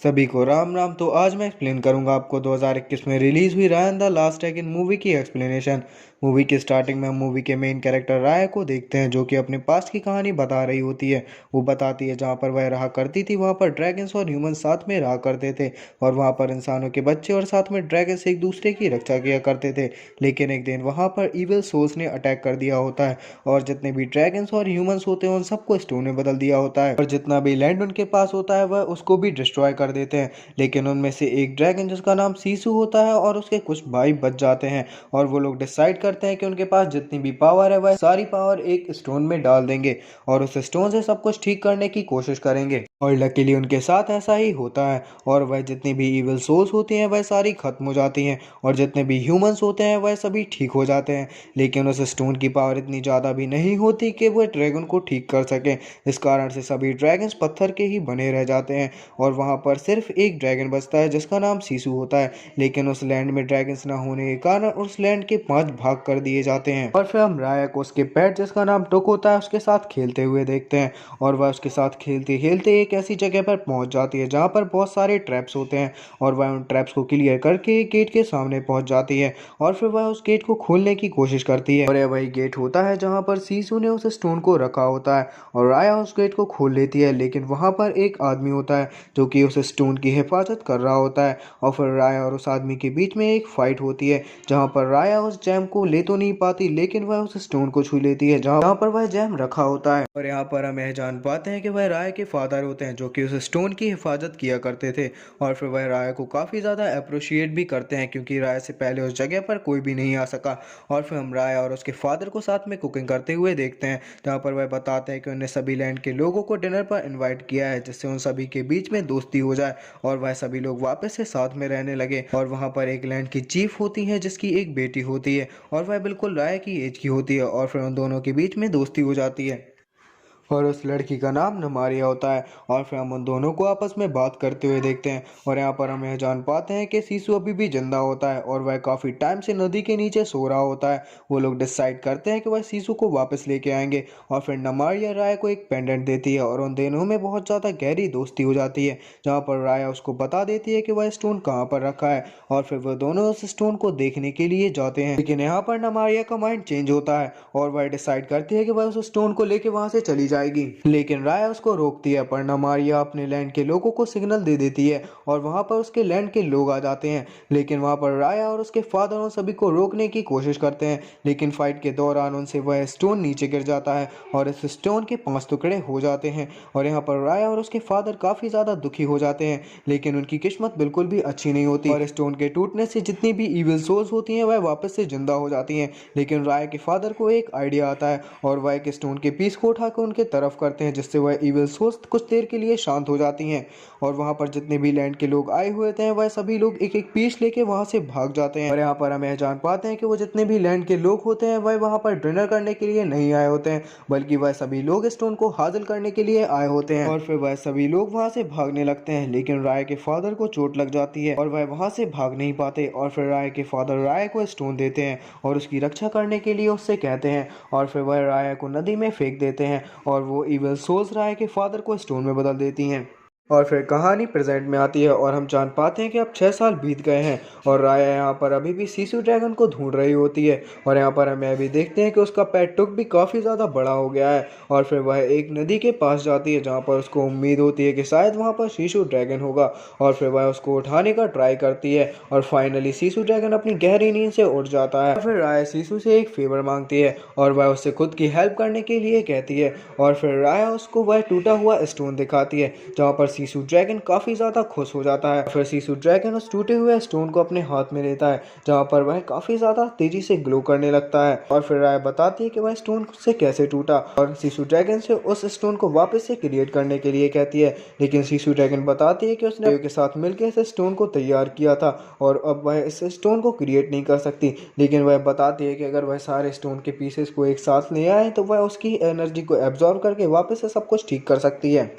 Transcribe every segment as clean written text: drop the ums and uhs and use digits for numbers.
सभी को राम राम। तो आज मैं एक्सप्लेन करूंगा आपको 2021 में रिलीज हुई Ryan the last dragon movie की एक्सप्लेनेशन। मूवी की स्टार्टिंग में हम मूवी के मेन कैरेक्टर राय को देखते हैं, जो कि अपने पास्ट की कहानी बता रही होती है। वो बताती है जहाँ पर वह रहा करती थी वहाँ पर ड्रैगन्स और ह्यूमन साथ में रहा करते थे, और वहाँ पर इंसानों के बच्चे और साथ में ड्रैगन्स एक दूसरे की रक्षा किया करते थे। लेकिन एक दिन वहाँ पर इविल सोल्स ने अटैक कर दिया होता है, और जितने भी ड्रैगन्स और ह्यूमंस होते हैं उन सबको स्टोन में बदल दिया होता है, और जितना भी लैंड उनके पास होता है वह उसको भी डिस्ट्रॉय कर देते हैं। लेकिन उनमें से एक ड्रैगन जिसका नाम सीसू होता है और उसके कुछ भाई बच जाते हैं, और वो लोग डिसाइड करते हैं कि उनके पास जितनी भी पावर है वह सारी पावर एक स्टोन में डाल देंगे, और उस स्टोन से सब कुछ ठीक करने की कोशिश करेंगे। और लकीली उनके साथ ऐसा ही होता है, और वह जितनी भी इविल सोल्स होती हैं वह सारी खत्म हो जाती हैं, और जितने भी ह्यूमंस होते हैं वह सभी ठीक हो जाते हैं। लेकिन उस स्टोन की पावर इतनी ज़्यादा भी नहीं होती कि वह ड्रैगन को ठीक कर सके। इस कारण से सभी ड्रैगन्स पत्थर के ही बने रह जाते हैं, और वहाँ पर सिर्फ एक ड्रैगन बचता है जिसका नाम सीसू होता है। लेकिन उस लैंड में ड्रैगन्स ना होने के कारण उस लैंड के 5 भाग कर दिए जाते हैं। और फिर हम राया को उसके पेट जिसका नाम टुक होता है उसके साथ खेलते हुए देखते हैं, और वह उसके साथ खेलते खेलते एक ऐसी जगह पर पहुंच जाती है जहाँ पर बहुत सारे ट्रैप्स होते हैं, और वह उन ट्रैप्स को क्लियर करके एक गेट के सामने पहुंच जाती है, और फिर वह उस गेट को खोलने की कोशिश करती है। और यह वही गेट होता है जहाँ पर सीसू ने उस स्टोन को रखा होता है, और राया उस गेट को खोल लेती है। लेकिन वहाँ पर एक आदमी होता है जो कि उस स्टोन की हिफाजत कर रहा होता है, और फिर राया और उस आदमी के बीच में एक फाइट होती है जहाँ पर राया उस जैम को ले तो नहीं पाती, लेकिन वह उस स्टोन को छू लेती है जहाँ पर वह जैम रखा होता है। और यहाँ पर हम यह जान पाते हैं कि वह राया के फादर होते हैं जो कि उस स्टोन की हिफाजत किया करते थे, और फिर वह राया को काफ़ी ज़्यादा अप्रिशिएट भी करते हैं क्योंकि राया से पहले उस जगह पर कोई भी नहीं आ सका। और फिर हम राया और उसके फादर को साथ में कुकिंग करते हुए देखते हैं, जहाँ पर वह बताते हैं कि उन्हें सभी लैंड के लोगों को डिनर पर इन्वाइट किया है जिससे उन सभी के बीच में दोस्ती हो जाए, और वह सभी लोग वापस से साथ में रहने लगे। और वहाँ पर एक लैंड की चीफ होती है जिसकी एक बेटी होती है, और वह बिल्कुल राय की एज की होती है, और फिर उन दोनों के बीच में दोस्ती हो जाती है, और उस लड़की का नाम नमारिया होता है। और फिर हम उन दोनों को आपस में बात करते हुए देखते हैं, और यहाँ पर हम यह जान पाते हैं कि सीसू अभी भी जिंदा होता है और वह काफ़ी टाइम से नदी के नीचे सो रहा होता है। वो लोग डिसाइड करते हैं कि वह सीसू को वापस लेके आएंगे, और फिर नमारिया राय को एक पेंडेंट देती है, और उन दोनों में बहुत ज़्यादा गहरी दोस्ती हो जाती है, जहाँ पर राया उसको बता देती है कि वह स्टोन कहाँ पर रखा है, और फिर वह दोनों उस स्टोन को देखने के लिए जाते हैं। लेकिन यहाँ पर नमारिया का माइंड चेंज होता है, और वह डिसाइड करती है कि वह उस स्टोन को लेके वहां से चली जाएगी। लेकिन राया उसको रोकती है, पर नमारिया अपने लैंड के लोगों को सिग्नल दे देती है, और वहां पर उसके लैंड के लोग आ जाते हैं। लेकिन वहां पर राया और उसके फादर उन सभी को रोकने की कोशिश करते हैं, लेकिन फाइट के दौरान उनसे वह स्टोन नीचे गिर जाता है, और इस स्टोन के 5 टुकड़े हो जाते हैं। और यहाँ पर राया और उसके फादर काफी ज्यादा दुखी हो जाते हैं, लेकिन उनकी किस्मत बिल्कुल भी अच्छी नहीं होती, और स्टोन के टूटने से जितनी भी इविल सोल्स होती हैं वह वापस से जिंदा हो जाती हैं। लेकिन राया के फादर को एक आइडिया आता है, और वह एक स्टोन के पीस को उठाकर उनके तरफ करते हैं जिससे वह इविल सोल्स कुछ देर के लिए शांत हो जाती हैं। और वहां पर जितने भी लैंड के लोग आए हुए थे वह सभी लोग एक एक पीस लेके वहां से भाग जाते हैं। और यहाँ पर हम यह जान पाते हैं कि वो जितने भी लैंड के लोग होते हैं वह वहां पर डिनर करने के लिए नहीं आए होते हैं, बल्कि वह सभी लोग स्टोन को हासिल करने के लिए आए होते हैं। और फिर वह सभी लोग वहां से भागने लगते हैं, लेकिन राय के फादर को चोट लग जाती है और वह वहां से भाग नहीं पाते। और फिर राय के फादर राय को स्टोन देते हैं और उसकी रक्षा करने के लिए उससे कहते हैं, और फिर वह राय को नदी में फेंक देते हैं, और वो इविल सोल्स राय के फादर को स्टोन में बदल देती हैं। और फिर कहानी प्रेजेंट में आती है, और हम जान पाते हैं कि अब 6 साल बीत गए हैं, और राया यहाँ पर अभी भी सीसू ड्रैगन को ढूंढ रही होती है। और यहाँ पर हम यह भी देखते हैं कि उसका पेट टुक भी काफ़ी ज़्यादा बड़ा हो गया है, और फिर वह एक नदी के पास जाती है जहाँ पर उसको उम्मीद होती है कि शायद वहाँ पर सीसू ड्रैगन होगा। और फिर वह उसको उठाने का ट्राई करती है, और फाइनली सीसू ड्रैगन अपनी गहरी नींद से उठ जाता है। फिर राया सीसू से एक फेवर मांगती है, और वह उससे खुद की हेल्प करने के लिए कहती है, और फिर राया उसको वह टूटा हुआ स्टोन दिखाती है जहाँ पर सीसू ड्रैगन काफी ज्यादा खुश हो जाता है। फिर सीसू ड्रैगन उस टूटे हुए स्टोन को अपने हाथ में लेता है जहाँ पर वह काफी ज्यादा तेजी से ग्लो करने लगता है। और फिर राय बताती है कि वह स्टोन से कैसे टूटा, और सीसू ड्रैगन से उस स्टोन को वापस से क्रिएट करने के लिए कहती है। लेकिन सीसू ड्रैगन बताती है कि उसने के साथ मिलकर इस स्टोन को तैयार किया था, और अब वह इस स्टोन को क्रिएट नहीं कर सकती। लेकिन वह बताती है कि अगर वह सारे स्टोन के पीसेस को एक साथ ले आए तो वह उसकी एनर्जी को एब्जॉर्ब करके वापस से सब कुछ ठीक कर सकती है।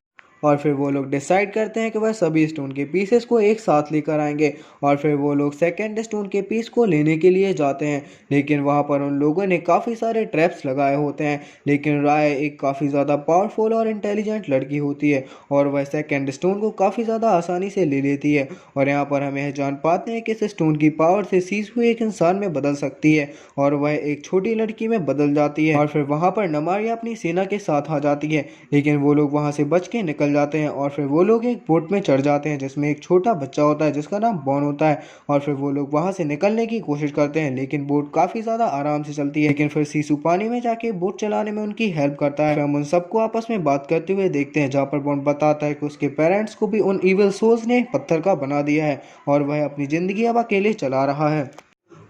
और फिर वो लोग डिसाइड करते हैं कि वह सभी स्टोन के पीसेस को एक साथ लेकर आएंगे और फिर वो लोग सेकंड स्टोन के पीस को लेने के लिए जाते हैं। लेकिन वहाँ पर उन लोगों ने काफ़ी सारे ट्रैप्स लगाए होते हैं। लेकिन राय एक काफ़ी ज़्यादा पावरफुल और इंटेलिजेंट लड़की होती है और वह सेकंड स्टोन को काफ़ी ज़्यादा आसानी से ले लेती है। और यहाँ पर हम यह जान पाते हैं कि इस स्टोन की पावर से सीसू एक इंसान में बदल सकती है और वह एक छोटी लड़की में बदल जाती है। और फिर वहाँ पर नमारिया अपनी सेना के साथ आ जाती है, लेकिन वो लोग वहाँ से बच के निकल जाते हैं और फिर वो लोग एक बोट में चढ़ जाते हैं जिसमें एक छोटा बच्चा होता है जिसका नाम बॉन होता है। और फिर वो लोग वहाँ से निकलने की कोशिश करते हैं, लेकिन बोट काफ़ी ज़्यादा आराम से चलती है। लेकिन फिर सीसू पानी में जाके बोट चलाने में उनकी हेल्प करता है। फिर हम उन सबको आपस में बात करते हुए देखते हैं, जहाँ पर बॉन बताता है कि उसके पेरेंट्स को भी उन इविल सोल्स ने पत्थर का बना दिया है और वह अपनी ज़िंदगी अब अकेले चला रहा है।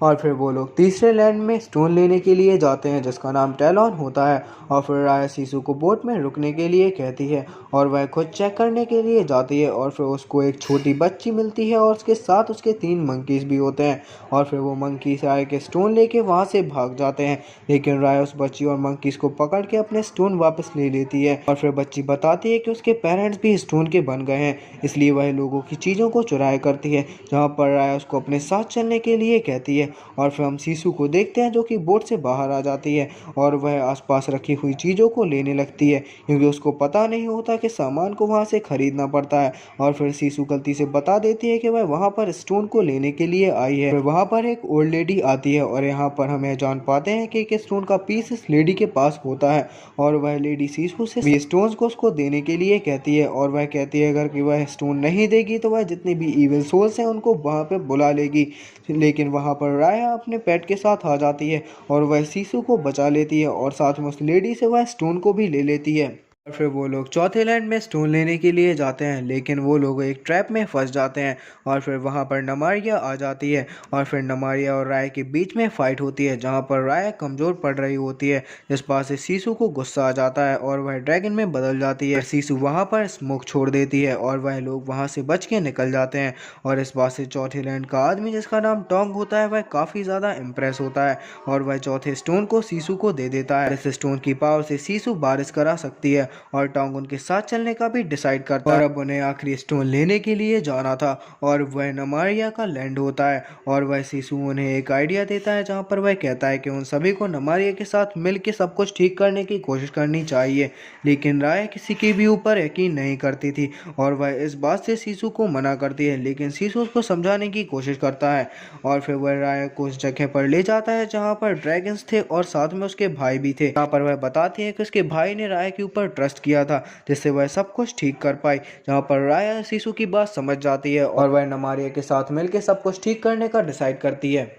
और फिर वो लोग तीसरे लैंड में स्टोन लेने के लिए जाते हैं जिसका नाम टैलॉन होता है। और फिर राया सीसू को बोट में रुकने के लिए कहती है और वह खुद चेक करने के लिए जाती है। और फिर उसको एक छोटी बच्ची मिलती है और उसके साथ उसके 3 मंकीज भी होते हैं। और फिर वो मंकीज राय के स्टोन लेके वहाँ से भाग जाते हैं, लेकिन राय उस बच्ची और मंकीज को पकड़ के अपने स्टोन वापस ले लेती है। और फिर बच्ची बताती है कि उसके पेरेंट्स भी स्टोन के बन गए हैं, इसलिए वह लोगों की चीज़ों को चुराया करती है। जहाँ पर राय उसको अपने साथ चलने के लिए कहती है। और फिर हम सीसू को देखते हैं जो कि बोट से बाहर आ जाती है और वह आसपास रखी हुई चीज़ों को लेने लगती है, क्योंकि उसको पता नहीं होता कि सामान को वहाँ से खरीदना पड़ता है। और फिर सीसू गलती से बता देती है कि वह वहाँ पर स्टोन को लेने के लिए आई है। फिर वहाँ पर एक ओल्ड लेडी आती है और यहाँ पर हमें जान पाते हैं कि एक स्टोन का पीस इस लेडी के पास होता है और वह लेडी सीसू से भी स्टोन्स को उसको देने के लिए कहती है। और वह कहती है अगर कि वह स्टोन नहीं देगी तो वह जितने भी इविल सोल्स हैं उनको वहाँ पे बुला लेगी। लेकिन वहाँ पर राया अपने पेट के साथ आ जाती है और वह सीसू को बचा लेती है और साथ में उस लेडी से वह स्टोन को भी ले लेती है। और फिर वो लोग चौथे लैंड में स्टोन लेने के लिए जाते हैं, लेकिन वो लोग एक ट्रैप में फंस जाते हैं। और फिर वहाँ पर नमारिया आ जाती है और फिर नमारिया और राय के बीच में फाइट होती है, जहाँ पर राय कमज़ोर पड़ रही होती है, जिस बात से सीसू को गुस्सा आ जाता है और वह ड्रैगन में बदल जाती है। सीसू वहाँ पर स्मोक छोड़ देती है और वह लोग वहाँ से बच के निकल जाते हैं। और इस बात से चौथे लैंड का आदमी जिसका नाम टोंग होता है वह काफ़ी ज़्यादा इम्प्रेस होता है और वह चौथे स्टोन को सीसू को दे देता है। इस स्टोन की पावर से सीसू बारिश करा सकती है और टोंग उनके साथ चलने का भी डिसाइड करता है। और अब उन्हें आखिरी स्टोन लेने के लिए जाना था और वह नमारिया का लैंड होता है। और वह सीसू उन्हें एक आइडिया देता है, जहाँ पर वह कहता है कि उन सभी को नमारिया के साथ मिलकर सब कुछ ठीक करने की कोशिश करनी चाहिए। लेकिन राय किसी के भी ऊपर यकीन नहीं करती थी और वह इस बात से सीसू को मना करती है, लेकिन सीसू उसको समझाने की कोशिश करता है। और फिर वह राय को उस जगह पर ले जाता है जहाँ पर ड्रैगन्स थे और साथ में उसके भाई भी थे। यहाँ पर वह बताती है कि उसके भाई ने राय के ऊपर ट्रस्ट किया था जिससे वह सब कुछ ठीक कर पाई। जहाँ पर राया सीसू की बात समझ जाती है और वह नमारिया के साथ मिलकर सब कुछ ठीक करने का डिसाइड करती है।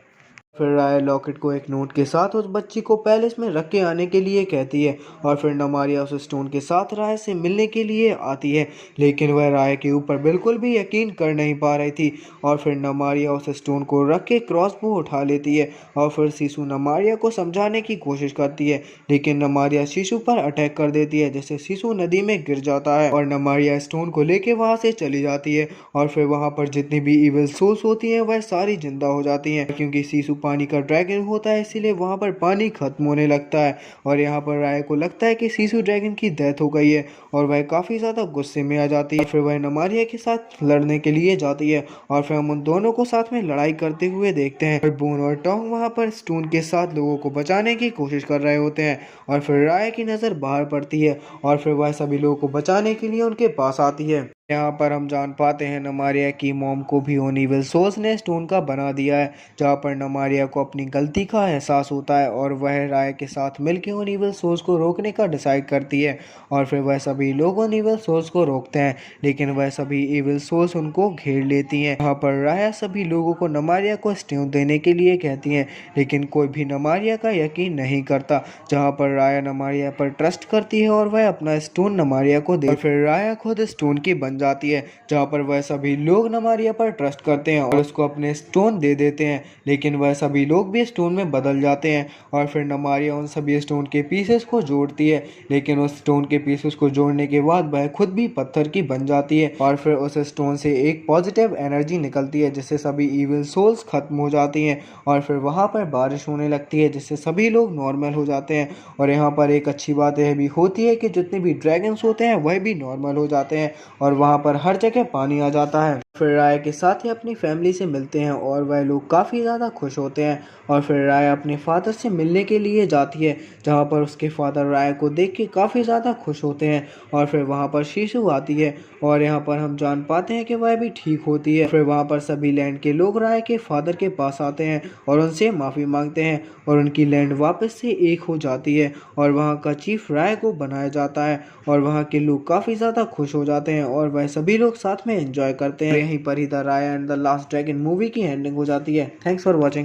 फिर राय लॉकेट को एक नोट के साथ उस बच्ची को पैलेस में रख के आने के लिए कहती है और फिर नमारिया उस स्टोन के साथ राय से मिलने के लिए आती है, लेकिन वह राय के ऊपर बिल्कुल भी यकीन कर नहीं पा रही थी। और फिर नमारिया उस स्टोन को रख के क्रॉसबो उठा लेती है और फिर सीसू नमारिया को समझाने की कोशिश करती है, लेकिन नमारिया सीसू पर अटैक कर देती है जिससे सीसू नदी में गिर जाता है और नमारिया स्टोन को लेके वहाँ से चली जाती है। और फिर वहाँ पर जितनी भी इविल सोल्स होती हैं वह सारी जिंदा हो जाती हैं, क्योंकि सीसू पानी का ड्रैगन होता है इसीलिए वहाँ पर पानी खत्म होने लगता है। और यहाँ पर राय को लगता है कि सीसू ड्रैगन की डेथ हो गई है और वह काफ़ी ज़्यादा गुस्से में आ जाती है। फिर वह नमारिया के साथ लड़ने के लिए जाती है और फिर हम उन दोनों को साथ में लड़ाई करते हुए देखते हैं। फिर बून और टोंग वहाँ पर स्टोन के साथ लोगों को बचाने की कोशिश कर रहे होते हैं और फिर राय की नज़र बाहर पड़ती है और फिर वह सभी लोगों को बचाने के लिए उनके पास आती है। यहाँ पर हम जान पाते हैं नमारिया की मॉम को भी उन इविल सोल्स ने स्टोन का बना दिया है, जहाँ पर नमारिया को अपनी गलती का एहसास होता है और वह राय के साथ मिलकर उन इविल सोल्स को रोकने का डिसाइड करती है। और फिर वह सभी लोग उन इविल सोल्स को रोकते हैं, लेकिन वह सभी इविल सोल्स उनको घेर लेती हैं। यहाँ पर राय सभी लोगों को नमारिया को स्टोन देने के लिए कहती हैं, लेकिन कोई भी नमारिया का यकीन नहीं करता। जहाँ पर राय नमारिया पर ट्रस्ट करती है और वह अपना स्टोन नमारिया को दे, फिर राय खुद स्टोन की बन जाती है, जहाँ पर वह सभी लोग नमारिया पर ट्रस्ट करते हैं और उसको अपने स्टोन दे देते हैं, लेकिन वह सभी लोग भी स्टोन में बदल जाते हैं। और फिर नमारिया उन सभी स्टोन के पीसेस को जोड़ती है, लेकिन उस स्टोन के पीसेस को जोड़ने के बाद वह खुद भी पत्थर की बन जाती है और फिर उस स्टोन से एक पॉजिटिव एनर्जी निकलती है, जिससे सभी इविल सोल्स खत्म हो जाती हैं और फिर वहाँ पर बारिश होने लगती है, जिससे सभी लोग नॉर्मल हो जाते हैं। और यहाँ पर एक अच्छी बात यह भी होती है कि जितने भी ड्रैगन्स होते हैं वह भी नॉर्मल हो जाते हैं और वहाँ पर हर जगह पानी आ जाता है। फिर राय के साथ ही अपनी फैमिली से मिलते हैं और वह लोग काफ़ी ज़्यादा खुश होते हैं। और फिर राय अपने फादर से मिलने के लिए जाती है, जहाँ पर उसके फादर राय को देख के काफ़ी ज़्यादा खुश होते हैं। और फिर वहाँ पर शीशु आती है और यहाँ पर हम जान पाते हैं कि वह भी ठीक होती है। फिर वहाँ पर सभी लैंड के लोग राय के फादर के पास आते हैं और उनसे माफ़ी मांगते हैं और उनकी लैंड वापस से एक हो जाती है और वहाँ का चीफ राय को बनाया जाता है और वहाँ के लोग काफ़ी ज़्यादा खुश हो जाते हैं और वह सभी लोग साथ में एंजॉय करते हैं। यहीं पर ही the Raya and the last dragon movie की एंडिंग हो जाती है। Thanks for watching.